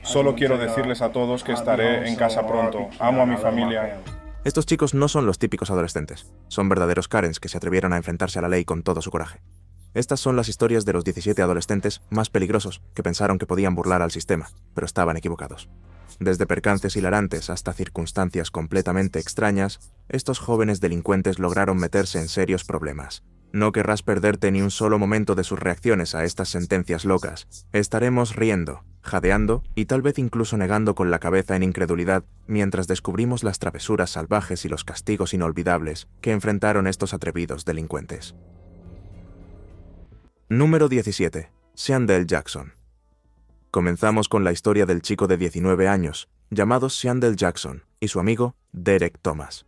Solo quiero decirles a todos que estaré en casa pronto. Amo a mi familia. Estos chicos no son los típicos adolescentes. Son verdaderos Karens que se atrevieron a enfrentarse a la ley con todo su coraje. Estas son las historias de los 17 adolescentes más peligrosos que pensaron que podían burlar al sistema, pero estaban equivocados. Desde percances hilarantes hasta circunstancias completamente extrañas, estos jóvenes delincuentes lograron meterse en serios problemas. No querrás perderte ni un solo momento de sus reacciones a estas sentencias locas. Estaremos riendo, jadeando y tal vez incluso negando con la cabeza en incredulidad mientras descubrimos las travesuras salvajes y los castigos inolvidables que enfrentaron estos atrevidos delincuentes. Número 17. Shandell Jackson. Comenzamos con la historia del chico de 19 años, llamado Shandell Jackson, y su amigo Derek Thomas.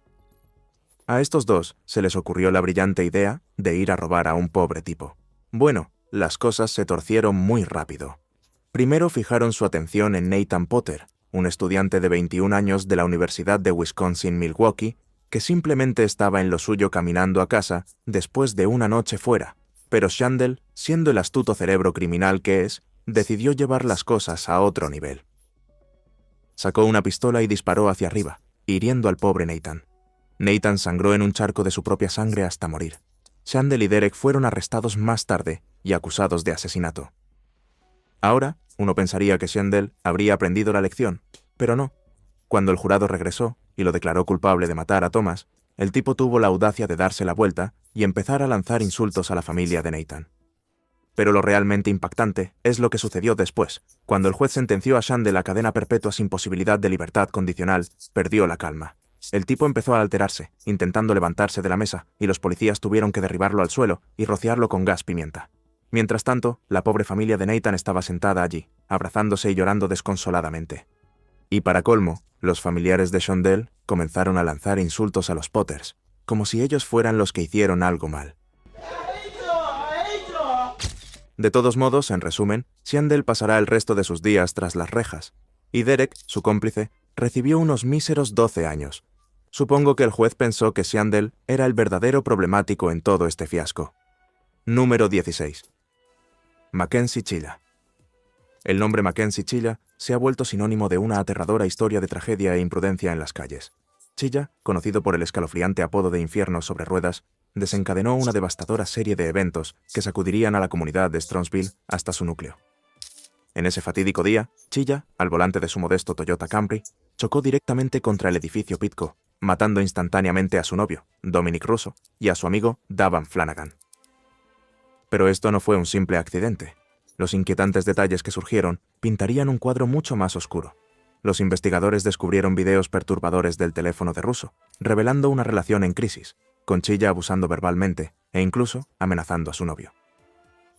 A estos dos se les ocurrió la brillante idea de ir a robar a un pobre tipo. Bueno, las cosas se torcieron muy rápido. Primero fijaron su atención en Nathan Potter, un estudiante de 21 años de la Universidad de Wisconsin-Milwaukee, que simplemente estaba en lo suyo caminando a casa después de una noche fuera. Pero Shandell, siendo el astuto cerebro criminal que es, decidió llevar las cosas a otro nivel. Sacó una pistola y disparó hacia arriba, hiriendo al pobre Nathan. Nathan sangró en un charco de su propia sangre hasta morir. Shandell y Derek fueron arrestados más tarde y acusados de asesinato. Ahora, uno pensaría que Shandell habría aprendido la lección, pero no. Cuando el jurado regresó y lo declaró culpable de matar a Thomas, el tipo tuvo la audacia de darse la vuelta y empezar a lanzar insultos a la familia de Nathan. Pero lo realmente impactante es lo que sucedió después. Cuando el juez sentenció a Shandell a cadena perpetua sin posibilidad de libertad condicional, perdió la calma. El tipo empezó a alterarse, intentando levantarse de la mesa, y los policías tuvieron que derribarlo al suelo y rociarlo con gas pimienta. Mientras tanto, la pobre familia de Nathan estaba sentada allí, abrazándose y llorando desconsoladamente. Y para colmo, los familiares de Shandell comenzaron a lanzar insultos a los Potters, como si ellos fueran los que hicieron algo mal. De todos modos, en resumen, Shandell pasará el resto de sus días tras las rejas, y Derek, su cómplice, recibió unos míseros 12 años. Supongo que el juez pensó que Shandell era el verdadero problemático en todo este fiasco. Número 16. Mackenzie Chilla. El nombre Mackenzie Chilla se ha vuelto sinónimo de una aterradora historia de tragedia e imprudencia en las calles. Chilla, conocido por el escalofriante apodo de Infierno sobre ruedas, desencadenó una devastadora serie de eventos que sacudirían a la comunidad de Strongsville hasta su núcleo. En ese fatídico día, Chilla, al volante de su modesto Toyota Camry, chocó directamente contra el edificio Pitco, matando instantáneamente a su novio, Dominic Russo, y a su amigo, Davan Flanagan. Pero esto no fue un simple accidente. Los inquietantes detalles que surgieron pintarían un cuadro mucho más oscuro. Los investigadores descubrieron videos perturbadores del teléfono de Russo, revelando una relación en crisis, con Chilla abusando verbalmente e incluso amenazando a su novio.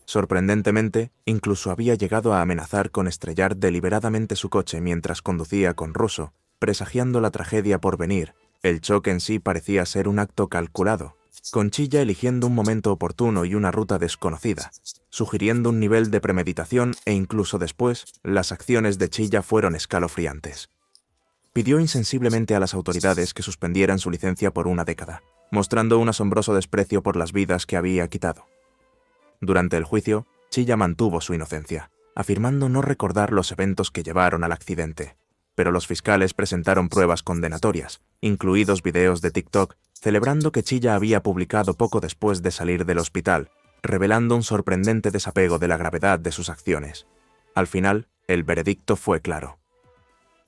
Sorprendentemente, incluso había llegado a amenazar con estrellar deliberadamente su coche mientras conducía con Russo, presagiando la tragedia por venir. El choque en sí parecía ser un acto calculado, con Chilla eligiendo un momento oportuno y una ruta desconocida, sugiriendo un nivel de premeditación e incluso después, las acciones de Chilla fueron escalofriantes. Pidió insensiblemente a las autoridades que suspendieran su licencia por una década, mostrando un asombroso desprecio por las vidas que había quitado. Durante el juicio, Chilla mantuvo su inocencia, afirmando no recordar los eventos que llevaron al accidente. Pero los fiscales presentaron pruebas condenatorias, incluidos videos de TikTok, celebrando que Chilla había publicado poco después de salir del hospital, revelando un sorprendente desapego de la gravedad de sus acciones. Al final, el veredicto fue claro.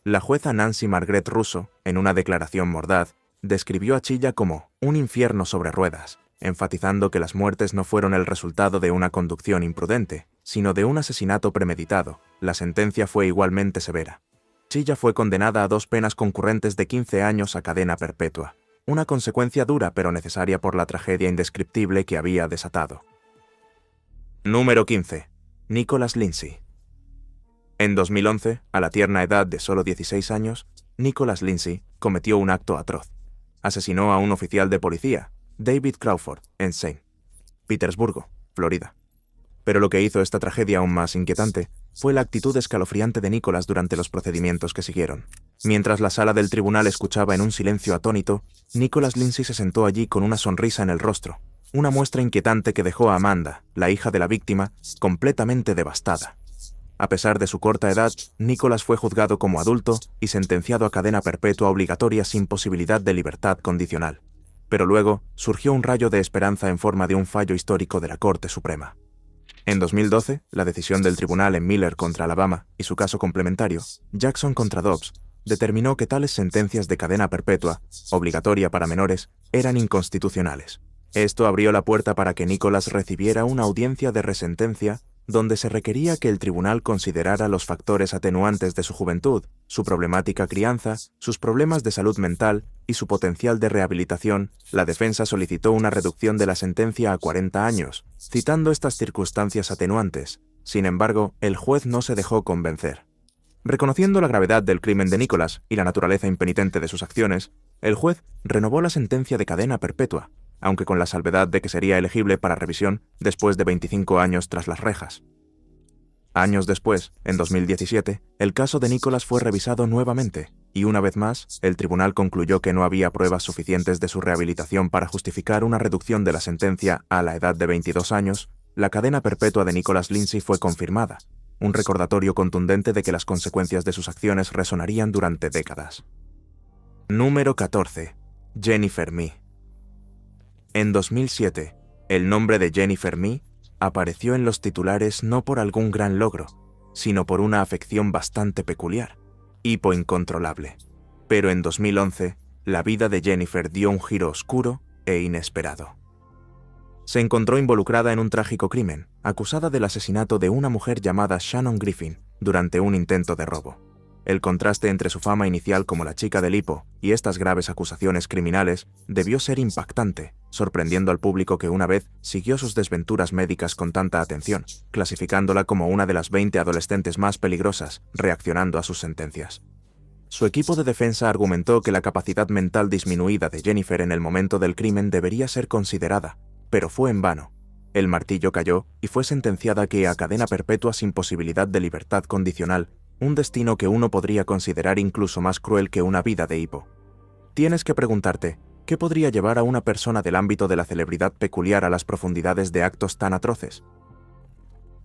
La jueza Nancy Margaret Russo, en una declaración mordaz, describió a Chilla como un infierno sobre ruedas, enfatizando que las muertes no fueron el resultado de una conducción imprudente, sino de un asesinato premeditado. La sentencia fue igualmente severa. Chilla fue condenada a 2 penas concurrentes de 15 años a cadena perpetua, una consecuencia dura pero necesaria por la tragedia indescriptible que había desatado. Número 15. Nicholas Lindsay. En 2011, a la tierna edad de solo 16 años, Nicholas Lindsay cometió un acto atroz. Asesinó a un oficial de policía, David Crawford, en St. Petersburgo, Florida. Pero lo que hizo esta tragedia aún más inquietante fue la actitud escalofriante de Nicholas durante los procedimientos que siguieron. Mientras la sala del tribunal escuchaba en un silencio atónito, Nicholas Lindsay se sentó allí con una sonrisa en el rostro, una muestra inquietante que dejó a Amanda, la hija de la víctima, completamente devastada. A pesar de su corta edad, Nicholas fue juzgado como adulto y sentenciado a cadena perpetua obligatoria sin posibilidad de libertad condicional. Pero luego surgió un rayo de esperanza en forma de un fallo histórico de la Corte Suprema. En 2012, la decisión del tribunal en Miller contra Alabama y su caso complementario, Jackson contra Dobbs, determinó que tales sentencias de cadena perpetua, obligatoria para menores, eran inconstitucionales. Esto abrió la puerta para que Nicholas recibiera una audiencia de resentencia donde se requería que el tribunal considerara los factores atenuantes de su juventud, su problemática crianza, sus problemas de salud mental y su potencial de rehabilitación. La defensa solicitó una reducción de la sentencia a 40 años, citando estas circunstancias atenuantes. Sin embargo, el juez no se dejó convencer. Reconociendo la gravedad del crimen de Nicholas y la naturaleza impenitente de sus acciones, el juez renovó la sentencia de cadena perpetua, aunque con la salvedad de que sería elegible para revisión después de 25 años tras las rejas. Años después, en 2017, el caso de Nicholas fue revisado nuevamente, y una vez más, el tribunal concluyó que no había pruebas suficientes de su rehabilitación para justificar una reducción de la sentencia a la edad de 22 años. La cadena perpetua de Nicholas Lindsay fue confirmada, un recordatorio contundente de que las consecuencias de sus acciones resonarían durante décadas. Número 14. Jennifer Mee. En 2007, el nombre de Jennifer Mee apareció en los titulares no por algún gran logro, sino por una afección bastante peculiar, hipo incontrolable. Pero en 2011, la vida de Jennifer dio un giro oscuro e inesperado. Se encontró involucrada en un trágico crimen, acusada del asesinato de una mujer llamada Shannon Griffin durante un intento de robo. El contraste entre su fama inicial como la chica del hipo y estas graves acusaciones criminales debió ser impactante, sorprendiendo al público que una vez siguió sus desventuras médicas con tanta atención, clasificándola como una de las 20 adolescentes más peligrosas, reaccionando a sus sentencias. Su equipo de defensa argumentó que la capacidad mental disminuida de Jennifer en el momento del crimen debería ser considerada, pero fue en vano. El martillo cayó y fue sentenciada a cadena perpetua sin posibilidad de libertad condicional, un destino que uno podría considerar incluso más cruel que una vida de hipo. Tienes que preguntarte, ¿qué podría llevar a una persona del ámbito de la celebridad peculiar a las profundidades de actos tan atroces?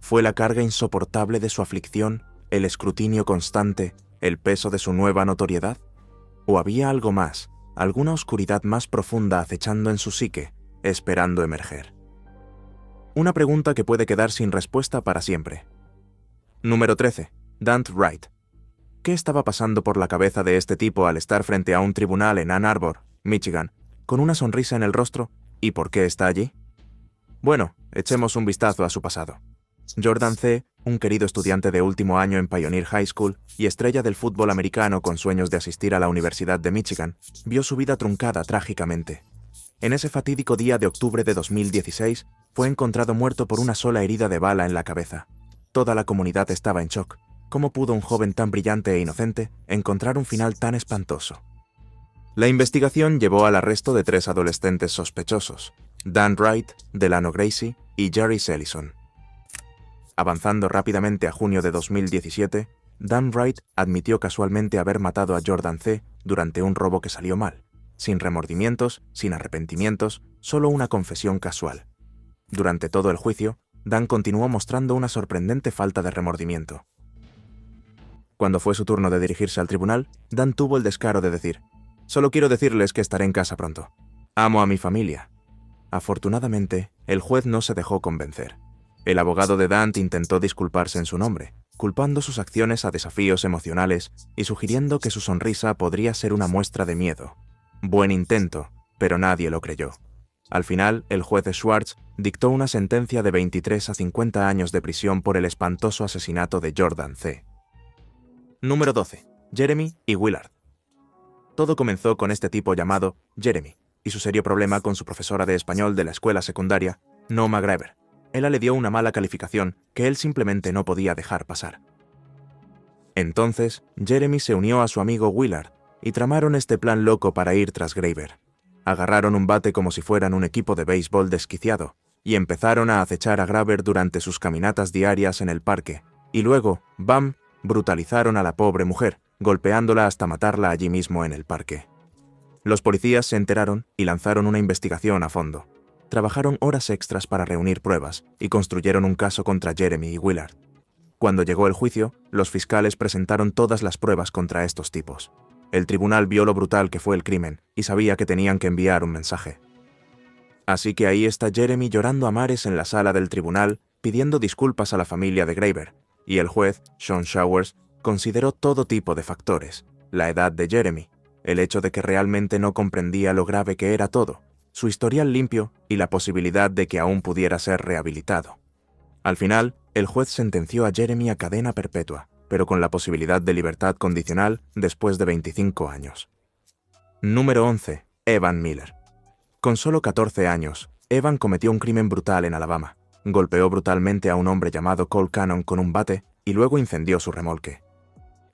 ¿Fue la carga insoportable de su aflicción, el escrutinio constante, el peso de su nueva notoriedad? ¿O había algo más, alguna oscuridad más profunda acechando en su psique, esperando emerger? Una pregunta que puede quedar sin respuesta para siempre. Número 13. Dant Wright. ¿Qué estaba pasando por la cabeza de este tipo al estar frente a un tribunal en Ann Arbor, Michigan, con una sonrisa en el rostro? ¿Y por qué está allí? Bueno, echemos un vistazo a su pasado. Jordan C., un querido estudiante de último año en Pioneer High School y estrella del fútbol americano con sueños de asistir a la Universidad de Michigan, vio su vida truncada trágicamente. En ese fatídico día de octubre de 2016, fue encontrado muerto por una sola herida de bala en la cabeza. Toda la comunidad estaba en shock. ¿Cómo pudo un joven tan brillante e inocente encontrar un final tan espantoso? La investigación llevó al arresto de 3 adolescentes sospechosos, Dan Wright, Delano Gracie y Jerry Sellison. Avanzando rápidamente a junio de 2017, Dan Wright admitió casualmente haber matado a Jordan C. durante un robo que salió mal, sin remordimientos, sin arrepentimientos, solo una confesión casual. Durante todo el juicio, Dan continuó mostrando una sorprendente falta de remordimiento. Cuando fue su turno de dirigirse al tribunal, Dan tuvo el descaro de decir: «Solo quiero decirles que estaré en casa pronto. Amo a mi familia». Afortunadamente, el juez no se dejó convencer. El abogado de Dant intentó disculparse en su nombre, culpando sus acciones a desafíos emocionales y sugiriendo que su sonrisa podría ser una muestra de miedo. Buen intento, pero nadie lo creyó. Al final, el juez Schwartz dictó una sentencia de 23 a 50 años de prisión por el espantoso asesinato de Jordan C. Número 12. Jeremy y Willard. Todo comenzó con este tipo llamado Jeremy y su serio problema con su profesora de español de la escuela secundaria, Noma Graver. Ella le dio una mala calificación que él simplemente no podía dejar pasar. Entonces, Jeremy se unió a su amigo Willard y tramaron este plan loco para ir tras Graver. Agarraron un bate como si fueran un equipo de béisbol desquiciado y empezaron a acechar a Graver durante sus caminatas diarias en el parque, y luego, ¡bam!, brutalizaron a la pobre mujer, golpeándola hasta matarla allí mismo en el parque. Los policías se enteraron y lanzaron una investigación a fondo. trabajaron horas extras para reunir pruebas y construyeron un caso contra Jeremy y Willard. Cuando llegó el juicio, los fiscales presentaron todas las pruebas contra estos tipos. El tribunal vio lo brutal que fue el crimen y sabía que tenían que enviar un mensaje. Así que ahí está Jeremy llorando a mares en la sala del tribunal, pidiendo disculpas a la familia de Graver, y el juez, Sean Showers, consideró todo tipo de factores: la edad de Jeremy, el hecho de que realmente no comprendía lo grave que era todo, su historial limpio y la posibilidad de que aún pudiera ser rehabilitado. Al final, el juez sentenció a Jeremy a cadena perpetua, pero con la posibilidad de libertad condicional después de 25 años. Número 11. Evan Miller. Con solo 14 años, Evan cometió un crimen brutal en Alabama. Golpeó brutalmente a un hombre llamado Cole Cannon con un bate y luego incendió su remolque.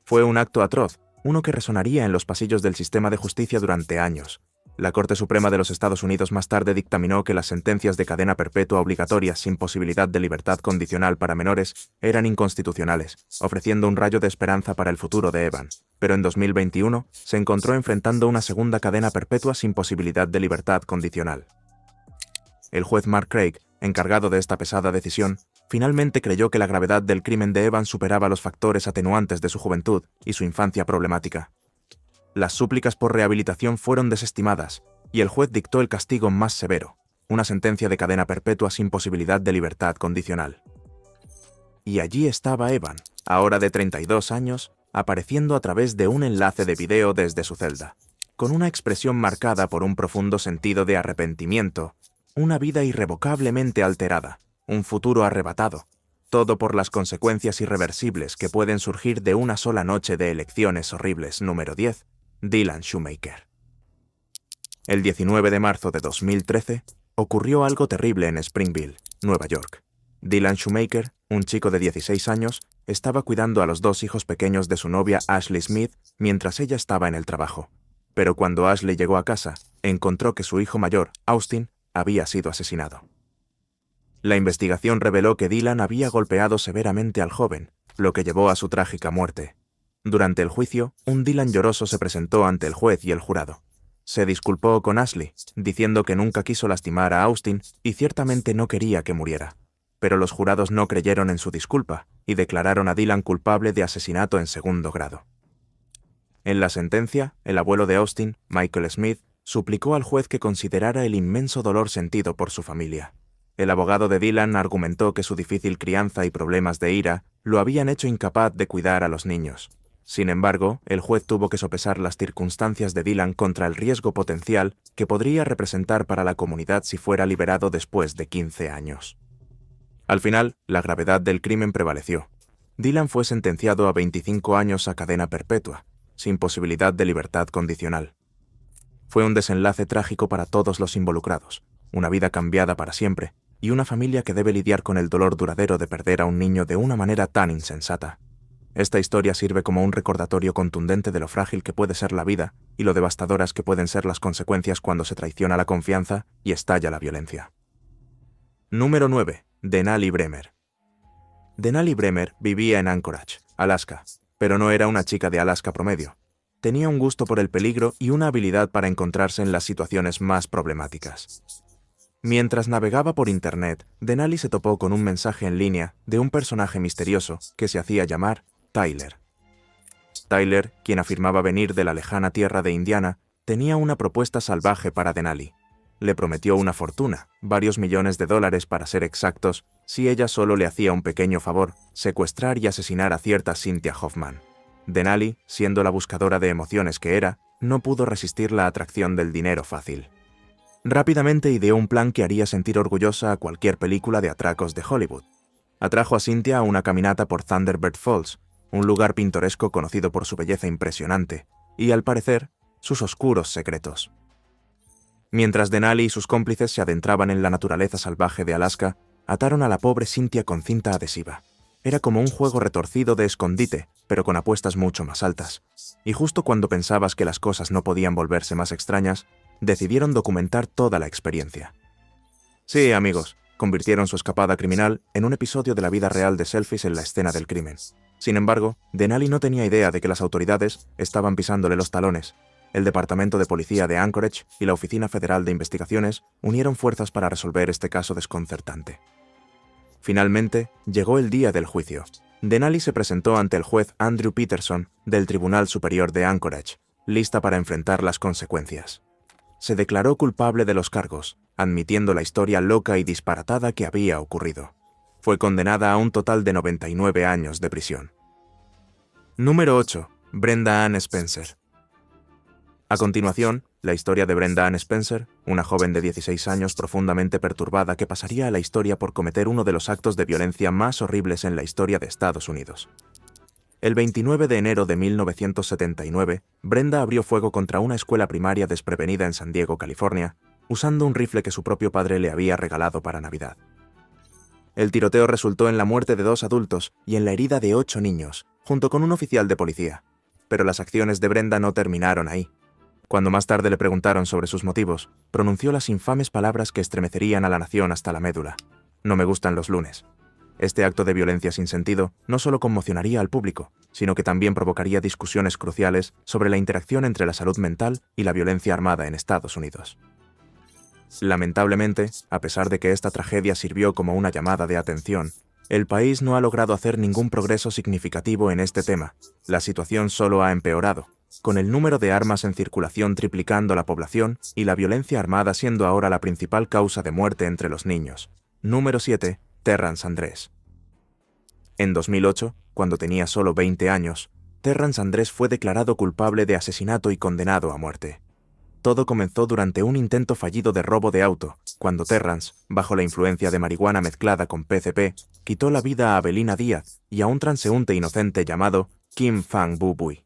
Fue un acto atroz, uno que resonaría en los pasillos del sistema de justicia durante años. La Corte Suprema de los Estados Unidos más tarde dictaminó que las sentencias de cadena perpetua obligatorias sin posibilidad de libertad condicional para menores eran inconstitucionales, ofreciendo un rayo de esperanza para el futuro de Evan. Pero en 2021 se encontró enfrentando una segunda cadena perpetua sin posibilidad de libertad condicional. El juez Mark Craig, encargado de esta pesada decisión, finalmente creyó que la gravedad del crimen de Evan superaba los factores atenuantes de su juventud y su infancia problemática. Las súplicas por rehabilitación fueron desestimadas, y el juez dictó el castigo más severo, una sentencia de cadena perpetua sin posibilidad de libertad condicional. Y allí estaba Evan, ahora de 32 años, apareciendo a través de un enlace de video desde su celda, con una expresión marcada por un profundo sentido de arrepentimiento, una vida irrevocablemente alterada, un futuro arrebatado, todo por las consecuencias irreversibles que pueden surgir de una sola noche de elecciones horribles. Número 10. Dylan Shoemaker. El 19 de marzo de 2013, ocurrió algo terrible en Springville, Nueva York. Dylan Shoemaker, un chico de 16 años, estaba cuidando a los dos hijos pequeños de su novia Ashley Smith mientras ella estaba en el trabajo. Pero cuando Ashley llegó a casa, encontró que su hijo mayor, Austin, había sido asesinado. La investigación reveló que Dylan había golpeado severamente al joven, lo que llevó a su trágica muerte. Durante el juicio, un Dylan lloroso se presentó ante el juez y el jurado. Se disculpó con Ashley, diciendo que nunca quiso lastimar a Austin y ciertamente no quería que muriera. Pero los jurados no creyeron en su disculpa y declararon a Dylan culpable de asesinato en segundo grado. En la sentencia, el abuelo de Austin, Michael Smith, suplicó al juez que considerara el inmenso dolor sentido por su familia. El abogado de Dylan argumentó que su difícil crianza y problemas de ira lo habían hecho incapaz de cuidar a los niños. Sin embargo, el juez tuvo que sopesar las circunstancias de Dylan contra el riesgo potencial que podría representar para la comunidad si fuera liberado después de 15 años. Al final, la gravedad del crimen prevaleció. Dylan fue sentenciado a 25 años a cadena perpetua, sin posibilidad de libertad condicional. Fue un desenlace trágico para todos los involucrados, una vida cambiada para siempre, y una familia que debe lidiar con el dolor duradero de perder a un niño de una manera tan insensata. Esta historia sirve como un recordatorio contundente de lo frágil que puede ser la vida y lo devastadoras que pueden ser las consecuencias cuando se traiciona la confianza y estalla la violencia. Número 9. Denali Bremer. Denali Bremer vivía en Anchorage, Alaska, pero no era una chica de Alaska promedio. Tenía un gusto por el peligro y una habilidad para encontrarse en las situaciones más problemáticas. Mientras navegaba por Internet, Denali se topó con un mensaje en línea de un personaje misterioso que se hacía llamar Tyler. Tyler, quien afirmaba venir de la lejana tierra de Indiana, tenía una propuesta salvaje para Denali. Le prometió una fortuna, varios millones de dólares para ser exactos, si ella solo le hacía un pequeño favor, secuestrar y asesinar a cierta Cynthia Hoffman. Denali, siendo la buscadora de emociones que era, no pudo resistir la atracción del dinero fácil. Rápidamente ideó un plan que haría sentir orgullosa a cualquier película de atracos de Hollywood. Atrajo a Cynthia a una caminata por Thunderbird Falls, un lugar pintoresco conocido por su belleza impresionante, y, al parecer, sus oscuros secretos. Mientras Denali y sus cómplices se adentraban en la naturaleza salvaje de Alaska, ataron a la pobre Cynthia con cinta adhesiva. Era como un juego retorcido de escondite, pero con apuestas mucho más altas. Y justo cuando pensabas que las cosas no podían volverse más extrañas, decidieron documentar toda la experiencia. Sí, amigos, convirtieron su escapada criminal en un episodio de la vida real de selfies en la escena del crimen. Sin embargo, Denali no tenía idea de que las autoridades estaban pisándole los talones. el Departamento de Policía de Anchorage y la Oficina Federal de Investigaciones unieron fuerzas para resolver este caso desconcertante. Finalmente, llegó el día del juicio. Denali se presentó ante el juez Andrew Peterson del Tribunal Superior de Anchorage, lista para enfrentar las consecuencias. Se declaró culpable de los cargos, admitiendo la historia loca y disparatada que había ocurrido. Fue condenada a un total de 99 años de prisión. Número 8. Brenda Ann Spencer. A continuación, la historia de Brenda Ann Spencer, una joven de 16 años profundamente perturbada que pasaría a la historia por cometer uno de los actos de violencia más horribles en la historia de Estados Unidos. El 29 de enero de 1979, Brenda abrió fuego contra una escuela primaria desprevenida en San Diego, California, usando un rifle que su propio padre le había regalado para Navidad. El tiroteo resultó en la muerte de 2 adultos y en la herida de 8 niños, junto con un oficial de policía. Pero las acciones de Brenda no terminaron ahí. Cuando más tarde le preguntaron sobre sus motivos, pronunció las infames palabras que estremecerían a la nación hasta la médula. No me gustan los lunes. Este acto de violencia sin sentido no solo conmocionaría al público, sino que también provocaría discusiones cruciales sobre la interacción entre la salud mental y la violencia armada en Estados Unidos. Lamentablemente, a pesar de que esta tragedia sirvió como una llamada de atención, el país no ha logrado hacer ningún progreso significativo en este tema. La situación solo ha empeorado, con el número de armas en circulación triplicando la población y la violencia armada siendo ahora la principal causa de muerte entre los niños. Número 7. Terrance Andrés. En 2008, cuando tenía solo 20 años, Terrance Andrés fue declarado culpable de asesinato y condenado a muerte. Todo comenzó durante un intento fallido de robo de auto, cuando Terrance, bajo la influencia de marihuana mezclada con PCP, quitó la vida a Abelina Díaz y a un transeúnte inocente llamado Kim Phang Bu Bui.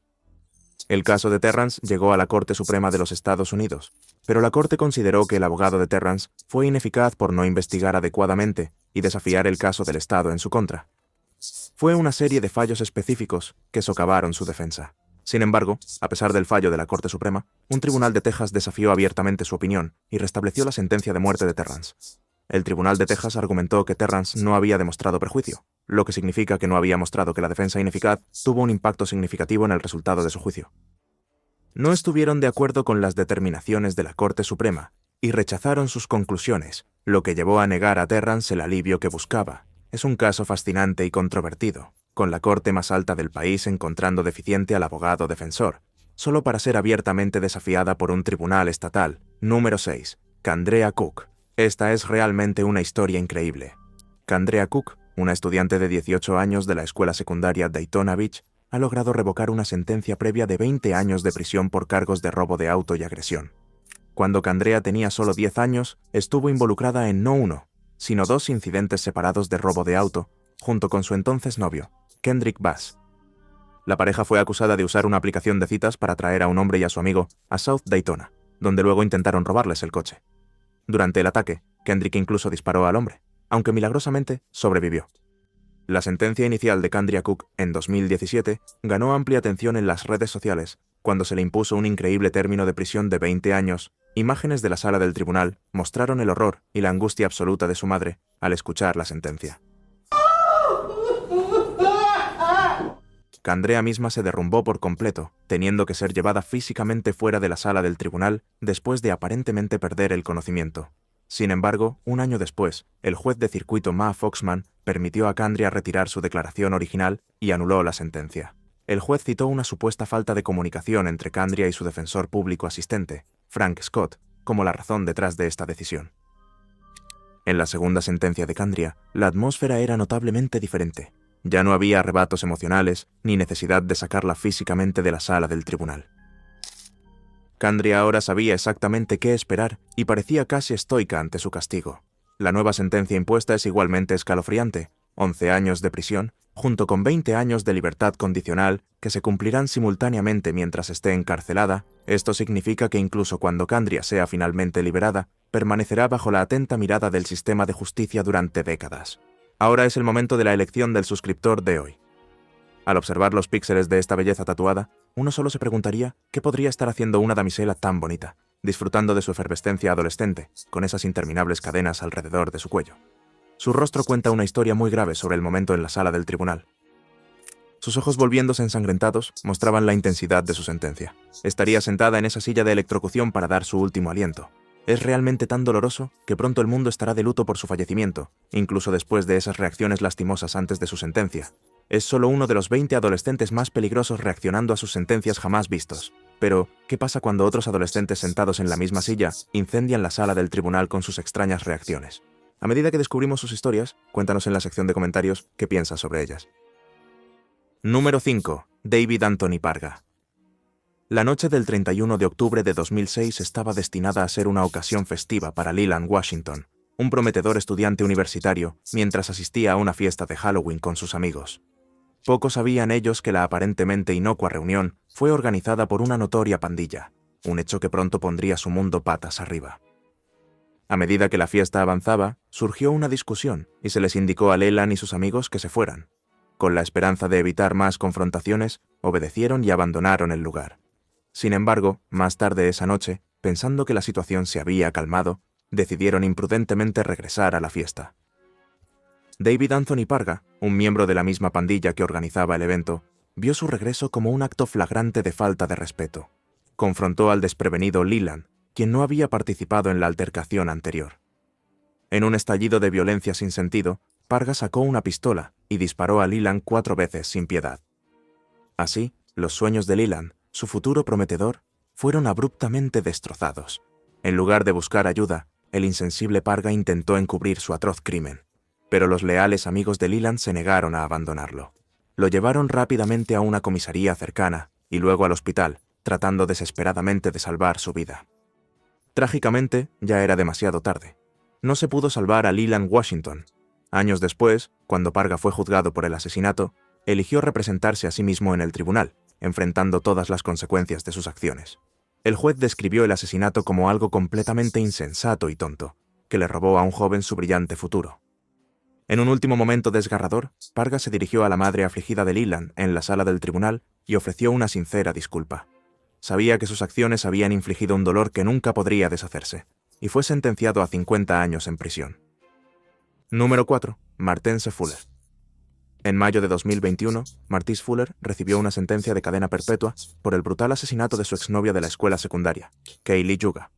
El caso de Terrance llegó a la Corte Suprema de los Estados Unidos, pero la Corte consideró que el abogado de Terrance fue ineficaz por no investigar adecuadamente y desafiar el caso del Estado en su contra. Fue una serie de fallos específicos que socavaron su defensa. Sin embargo, a pesar del fallo de la Corte Suprema, un tribunal de Texas desafió abiertamente su opinión y restableció la sentencia de muerte de Terrance. El tribunal de Texas argumentó que Terrance no había demostrado perjuicio, lo que significa que no había mostrado que la defensa ineficaz tuvo un impacto significativo en el resultado de su juicio. No estuvieron de acuerdo con las determinaciones de la Corte Suprema y rechazaron sus conclusiones, lo que llevó a negar a Terrance el alivio que buscaba. Es un caso fascinante y controvertido, con la corte más alta del país encontrando deficiente al abogado defensor, solo para ser abiertamente desafiada por un tribunal estatal. Número 6. Candrea Cook. Esta es realmente una historia increíble. Candrea Cook, una estudiante de 18 años de la escuela secundaria Daytona Beach, ha logrado revocar una sentencia previa de 20 años de prisión por cargos de robo de auto y agresión. Cuando Candrea tenía solo 10 años, estuvo involucrada en no uno, sino 2 incidentes separados de robo de auto, junto con su entonces novio, Kendrick Bass. La pareja fue acusada de usar una aplicación de citas para traer a un hombre y a su amigo a South Daytona, donde luego intentaron robarles el coche. Durante el ataque, Kendrick incluso disparó al hombre, aunque milagrosamente sobrevivió. La sentencia inicial de Candrea Cook en 2017 ganó amplia atención en las redes sociales cuando se le impuso un increíble término de prisión de 20 años. Imágenes de la sala del tribunal mostraron el horror y la angustia absoluta de su madre al escuchar la sentencia. Candrea misma se derrumbó por completo, teniendo que ser llevada físicamente fuera de la sala del tribunal después de aparentemente perder el conocimiento. Sin embargo, un año después, el juez de circuito Ma Foxman permitió a Candrea retirar su declaración original y anuló la sentencia. El juez citó una supuesta falta de comunicación entre Candrea y su defensor público asistente, Frank Scott, como la razón detrás de esta decisión. En la segunda sentencia de Candrea, la atmósfera era notablemente diferente. Ya no había arrebatos emocionales ni necesidad de sacarla físicamente de la sala del tribunal. Candrea ahora sabía exactamente qué esperar y parecía casi estoica ante su castigo. La nueva sentencia impuesta es igualmente escalofriante: 11 años de prisión, junto con 20 años de libertad condicional que se cumplirán simultáneamente mientras esté encarcelada. Esto significa que incluso cuando Candrea sea finalmente liberada, permanecerá bajo la atenta mirada del sistema de justicia durante décadas. Ahora es el momento de la elección del suscriptor de hoy. Al observar los píxeles de esta belleza tatuada, uno solo se preguntaría qué podría estar haciendo una damisela tan bonita, disfrutando de su efervescencia adolescente, con esas interminables cadenas alrededor de su cuello. Su rostro cuenta una historia muy grave sobre el momento en la sala del tribunal. Sus ojos volviéndose ensangrentados mostraban la intensidad de su sentencia. Estaría sentada en esa silla de electrocución para dar su último aliento. Es realmente tan doloroso que pronto el mundo estará de luto por su fallecimiento, incluso después de esas reacciones lastimosas antes de su sentencia. Es solo uno de los 20 adolescentes más peligrosos reaccionando a sus sentencias jamás vistos. Pero, ¿qué pasa cuando otros adolescentes sentados en la misma silla incendian la sala del tribunal con sus extrañas reacciones? A medida que descubrimos sus historias, cuéntanos en la sección de comentarios qué piensas sobre ellas. Número 5. David Anthony Parga. La noche del 31 de octubre de 2006 estaba destinada a ser una ocasión festiva para Leland Washington, un prometedor estudiante universitario, mientras asistía a una fiesta de Halloween con sus amigos. Poco sabían ellos que la aparentemente inocua reunión fue organizada por una notoria pandilla, un hecho que pronto pondría su mundo patas arriba. A medida que la fiesta avanzaba, surgió una discusión y se les indicó a Leland y sus amigos que se fueran. Con la esperanza de evitar más confrontaciones, obedecieron y abandonaron el lugar. Sin embargo, más tarde esa noche, pensando que la situación se había calmado, decidieron imprudentemente regresar a la fiesta. David Anthony Parga, un miembro de la misma pandilla que organizaba el evento, vio su regreso como un acto flagrante de falta de respeto. Confrontó al desprevenido Leland, quien no había participado en la altercación anterior. En un estallido de violencia sin sentido, Parga sacó una pistola y disparó a Leland 4 veces sin piedad. Así, los sueños de Leland, su futuro prometedor, fueron abruptamente destrozados. En lugar de buscar ayuda, el insensible Parga intentó encubrir su atroz crimen, pero los leales amigos de Leland se negaron a abandonarlo. Lo llevaron rápidamente a una comisaría cercana y luego al hospital, tratando desesperadamente de salvar su vida. Trágicamente, ya era demasiado tarde. No se pudo salvar a Leland Washington. Años después, cuando Parga fue juzgado por el asesinato, eligió representarse a sí mismo en el tribunal, enfrentando todas las consecuencias de sus acciones. El juez describió el asesinato como algo completamente insensato y tonto, que le robó a un joven su brillante futuro. En un último momento desgarrador, Parga se dirigió a la madre afligida de Leland en la sala del tribunal y ofreció una sincera disculpa. Sabía que sus acciones habían infligido un dolor que nunca podría deshacerse, y fue sentenciado a 50 años en prisión. Número 4. Martence Fuller. En mayo de 2021, Martise Fuller recibió una sentencia de cadena perpetua por el brutal asesinato de su exnovia de la escuela secundaria, Kaylee Yuga.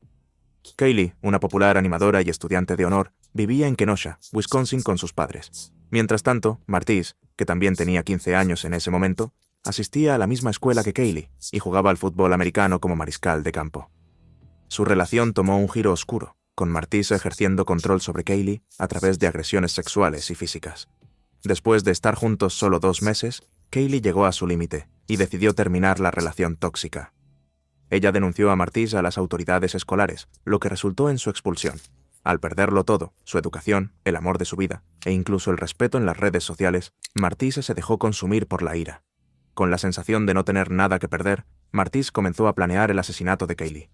Kaylee, una popular animadora y estudiante de honor, vivía en Kenosha, Wisconsin con sus padres. Mientras tanto, Martise, que también tenía 15 años en ese momento, asistía a la misma escuela que Kaylee y jugaba al fútbol americano como mariscal de campo. Su relación tomó un giro oscuro, con Martise ejerciendo control sobre Kaylee a través de agresiones sexuales y físicas. Después de estar juntos solo 2 meses, Kaylee llegó a su límite y decidió terminar la relación tóxica. Ella denunció a Martise a las autoridades escolares, lo que resultó en su expulsión. Al perderlo todo, su educación, el amor de su vida e incluso el respeto en las redes sociales, Martise se dejó consumir por la ira. Con la sensación de no tener nada que perder, Martise comenzó a planear el asesinato de Kaylee.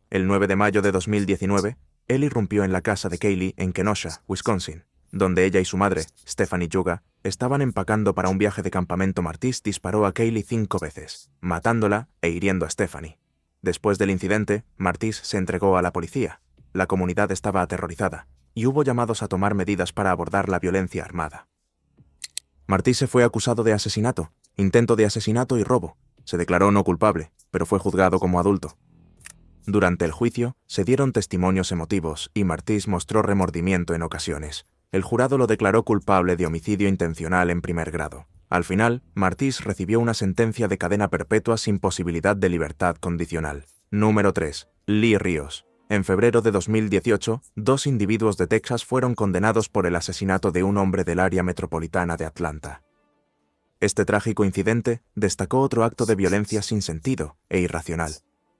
El 9 de mayo de 2019, él irrumpió en la casa de Kaylee en Kenosha, Wisconsin, donde ella y su madre, Stephanie Yuga, estaban empacando para un viaje de campamento. Martise disparó a Kaylee 5 veces, matándola e hiriendo a Stephanie. Después del incidente, Martise se entregó a la policía. La comunidad estaba aterrorizada, y hubo llamados a tomar medidas para abordar la violencia armada. Martise fue acusado de asesinato, intento de asesinato y robo. Se declaró no culpable, pero fue juzgado como adulto. Durante el juicio, se dieron testimonios emotivos y Martise mostró remordimiento en ocasiones. El jurado lo declaró culpable de homicidio intencional en primer grado. Al final, Martise recibió una sentencia de cadena perpetua sin posibilidad de libertad condicional. Número 3. Lee Ríos. En febrero de 2018, 2 individuos de Texas fueron condenados por el asesinato de un hombre del área metropolitana de Atlanta. Este trágico incidente destacó otro acto de violencia sin sentido e irracional.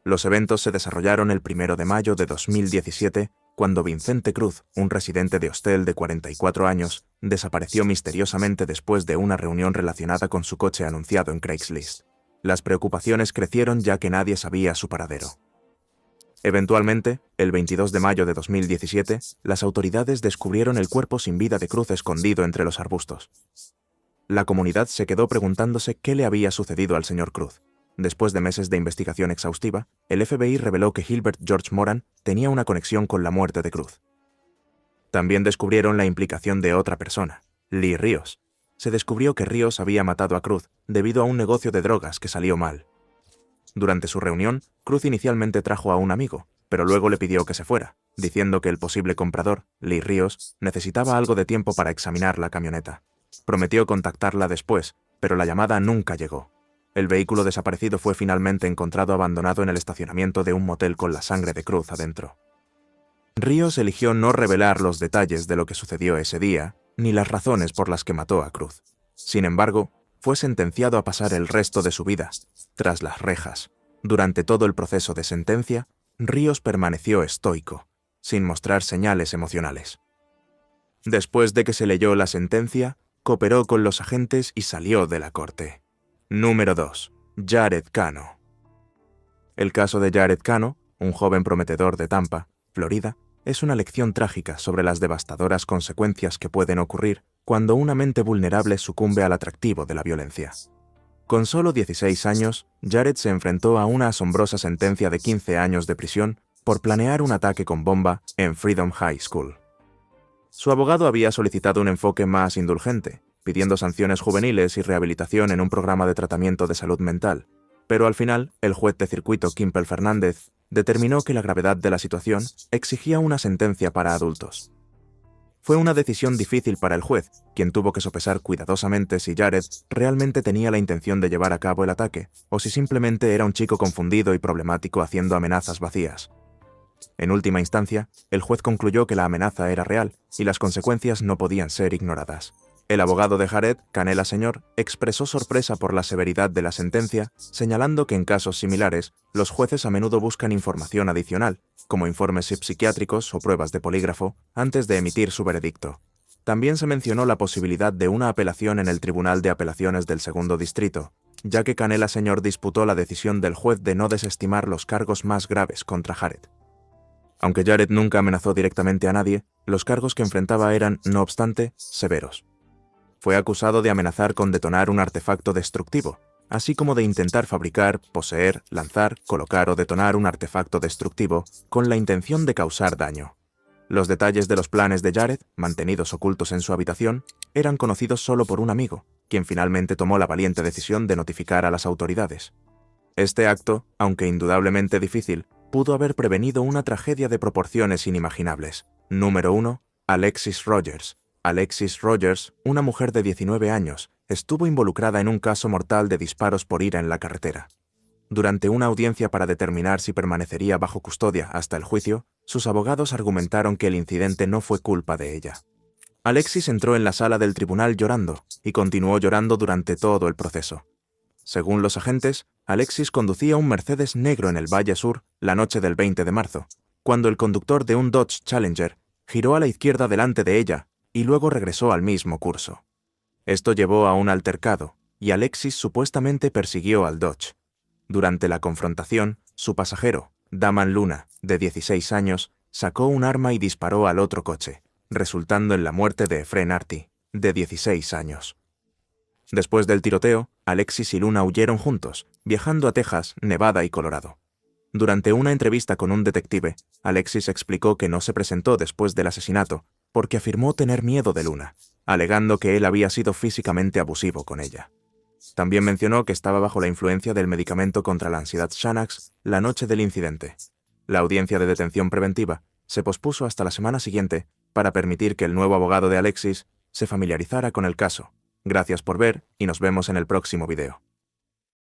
Los eventos se desarrollaron el 1 de mayo de 2017, cuando Vincente Cruz, un residente de Hostel de 44 años, desapareció misteriosamente después de una reunión relacionada con su coche anunciado en Craigslist. Las preocupaciones crecieron ya que nadie sabía su paradero. Eventualmente, el 22 de mayo de 2017, las autoridades descubrieron el cuerpo sin vida de Cruz escondido entre los arbustos. La comunidad se quedó preguntándose qué le había sucedido al señor Cruz. Después de meses de investigación exhaustiva, el FBI reveló que Gilbert George Moran tenía una conexión con la muerte de Cruz. También descubrieron la implicación de otra persona, Lee Ríos. se descubrió que Ríos había matado a Cruz debido a un negocio de drogas que salió mal. Durante su reunión, Cruz inicialmente trajo a un amigo, pero luego le pidió que se fuera, diciendo que el posible comprador, Lee Ríos, necesitaba algo de tiempo para examinar la camioneta. Prometió contactarla después, pero la llamada nunca llegó. El vehículo desaparecido fue finalmente encontrado abandonado en el estacionamiento de un motel con la sangre de Cruz adentro. Ríos eligió no revelar los detalles de lo que sucedió ese día, ni las razones por las que mató a Cruz. Sin embargo, fue sentenciado a pasar el resto de su vida tras las rejas. Durante todo el proceso de sentencia, Ríos permaneció estoico, sin mostrar señales emocionales. Después de que se leyó la sentencia, cooperó con los agentes y salió de la corte. Número 2. Jared Cano. El caso de Jared Cano, un joven prometedor de Tampa, Florida, es una lección trágica sobre las devastadoras consecuencias que pueden ocurrir cuando una mente vulnerable sucumbe al atractivo de la violencia. Con solo 16 años, Jared se enfrentó a una asombrosa sentencia de 15 años de prisión por planear un ataque con bomba en Freedom High School. Su abogado había solicitado un enfoque más indulgente, pidiendo sanciones juveniles y rehabilitación en un programa de tratamiento de salud mental, pero al final, el juez de circuito Kimpel Fernández determinó que la gravedad de la situación exigía una sentencia para adultos. Fue una decisión difícil para el juez, quien tuvo que sopesar cuidadosamente si Jared realmente tenía la intención de llevar a cabo el ataque, o si simplemente era un chico confundido y problemático haciendo amenazas vacías. En última instancia, el juez concluyó que la amenaza era real y las consecuencias no podían ser ignoradas. El abogado de Jared, Canela Señor, expresó sorpresa por la severidad de la sentencia, señalando que en casos similares, los jueces a menudo buscan información adicional, como informes psiquiátricos o pruebas de polígrafo, antes de emitir su veredicto. También se mencionó la posibilidad de una apelación en el Tribunal de Apelaciones del Segundo Distrito, ya que Canela Señor disputó la decisión del juez de no desestimar los cargos más graves contra Jared. Aunque Jared nunca amenazó directamente a nadie, los cargos que enfrentaba eran, no obstante, severos. Fue acusado de amenazar con detonar un artefacto destructivo, así como de intentar fabricar, poseer, lanzar, colocar o detonar un artefacto destructivo con la intención de causar daño. Los detalles de los planes de Jared, mantenidos ocultos en su habitación, eran conocidos solo por un amigo, quien finalmente tomó la valiente decisión de notificar a las autoridades. Este acto, aunque indudablemente difícil, pudo haber prevenido una tragedia de proporciones inimaginables. Número 1. Alexis Rogers. Alexis Rogers, una mujer de 19 años, estuvo involucrada en un caso mortal de disparos por ira en la carretera. Durante una audiencia para determinar si permanecería bajo custodia hasta el juicio, sus abogados argumentaron que el incidente no fue culpa de ella. Alexis entró en la sala del tribunal llorando y continuó llorando durante todo el proceso. Según los agentes, Alexis conducía un Mercedes negro en el Valle Sur la noche del 20 de marzo, cuando el conductor de un Dodge Challenger giró a la izquierda delante de ella y luego regresó al mismo curso. Esto llevó a un altercado, y Alexis supuestamente persiguió al Dodge. Durante la confrontación, su pasajero, Daman Luna, de 16 años, sacó un arma y disparó al otro coche, resultando en la muerte de Efren Arti, de 16 años. Después del tiroteo, Alexis y Luna huyeron juntos, viajando a Texas, Nevada y Colorado. Durante una entrevista con un detective, Alexis explicó que no se presentó después del asesinato porque afirmó tener miedo de Luna, alegando que él había sido físicamente abusivo con ella. También mencionó que estaba bajo la influencia del medicamento contra la ansiedad Xanax la noche del incidente. La audiencia de detención preventiva se pospuso hasta la semana siguiente para permitir que el nuevo abogado de Alexis se familiarizara con el caso. Gracias por ver y nos vemos en el próximo video.